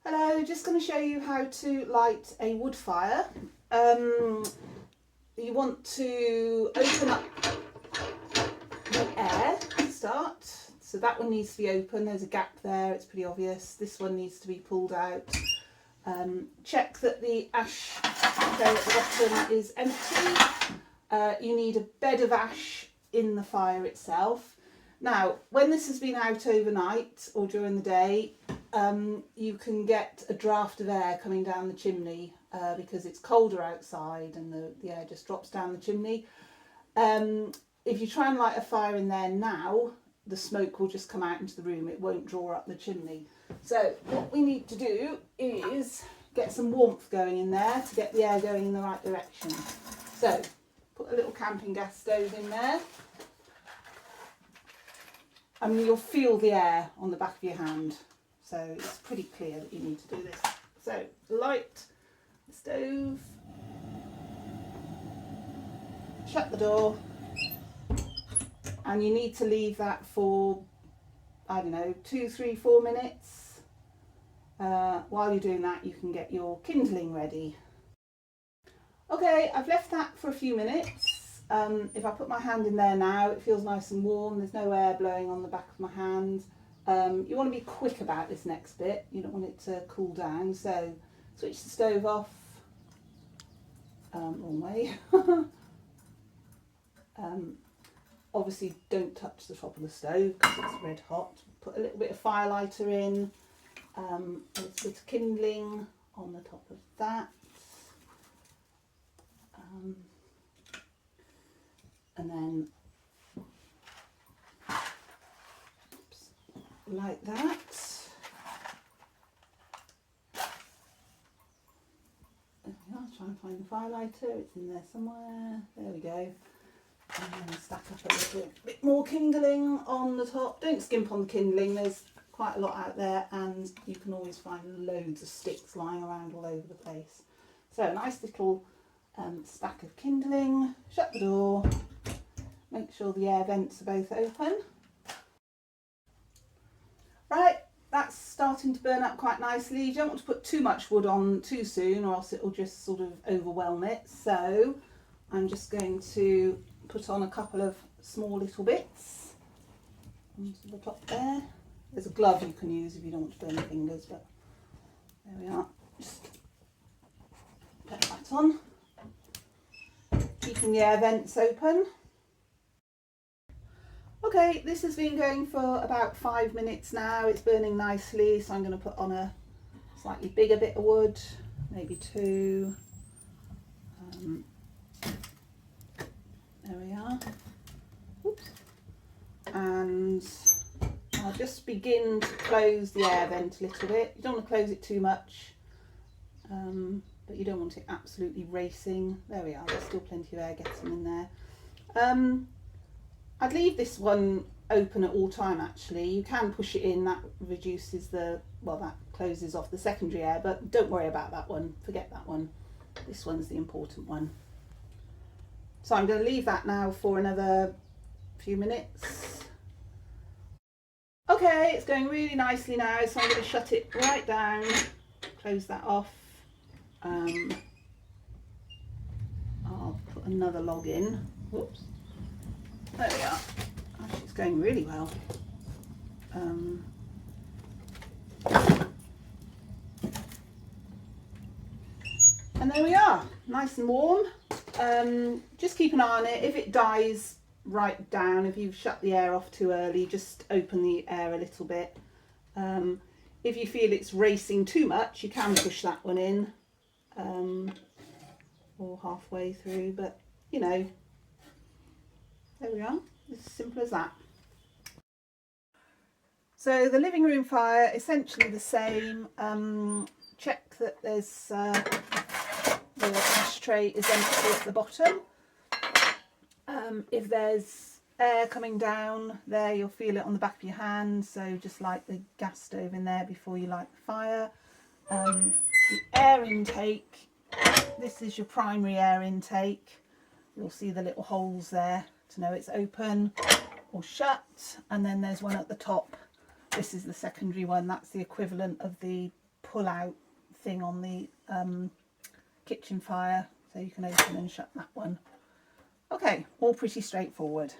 Hello, just going to show you how to light a wood fire. You want to open up the air to start. So that one needs to be open, there's a gap there, it's pretty obvious. This one needs to be pulled out. Check that the ash there at the bottom is empty. You need a bed of ash in the fire itself. Now, when this has been out overnight or during the day, you can get a draft of air coming down the chimney because it's colder outside and the air just drops down the chimney. If you try and light a fire in there now, the smoke will just come out into the room, it won't draw up the chimney. So what we need to do is get some warmth going in there to get the air going in the right direction. So put a little camping gas stove in there. I mean, you'll feel the air on the back of your hand, so it's pretty clear that you need to do this. So light the stove, shut the door, and you need to leave that for, I don't know, 2, 3, 4 minutes. While you're doing that, you can get your kindling ready. Okay, I've left that for a few minutes. If I put my hand in there now, it feels nice and warm. There's no air blowing on the back of my hand. You want to be quick about this next bit. You don't want it to cool down. So switch the stove off. Wrong way. Obviously don't touch the top of the stove because it's red hot. Put a little bit of firelighter in. A little bit of kindling on the top of that. And then like that. There we are, try and find the firelighter, it's in there somewhere, there we go. And then stack up a little bit more kindling on the top. Don't skimp on the kindling, there's quite a lot out there and you can always find loads of sticks lying around all over the place. So a nice little stack of kindling, shut the door, make sure the air vents are both open. Right, that's starting to burn up quite nicely. You don't want to put too much wood on too soon or else it will just sort of overwhelm it. So I'm just going to put on a couple of small little bits onto the top there. There's a glove you can use if you don't want to burn your fingers, but there we are. Just put that on. Keeping the air vents open. Okay, this has been going for about 5 minutes now. It's burning nicely, so I'm going to put on a slightly bigger bit of wood, maybe 2. There we are. Oops. And I'll just begin to close the air vent a little bit. You don't want to close it too much, but you don't want it absolutely racing. There we are, there's still plenty of air getting in there. I'd leave this one open at all time actually. You can push it in, that reduces the, well, that closes off the secondary air, but don't worry about that one, forget that one. This one's the important one. So I'm going to leave that now for another few minutes. Okay, it's going really nicely now, so I'm going to shut it right down, close that off. I'll put another log in. Whoops. There we are. Actually, it's going really well. And there we are, nice and warm. Just keep an eye on it. If it dies right down, if you've shut the air off too early, just open the air a little bit. If you feel it's racing too much, you can push that one in, or halfway through, but you know, there we are, it's as simple as that. So the living room fire, essentially the same. Check that there's the ashtray is empty at the bottom. If there's air coming down there, you'll feel it on the back of your hand, so just light the gas stove in there before you light the fire. The air intake, this is your primary air intake. You'll see the little holes there to know it's open or shut, and then there's one at the top. This is the secondary one, that's the equivalent of the pull out thing on the kitchen fire, so you can open and shut that one. Okay, all pretty straightforward.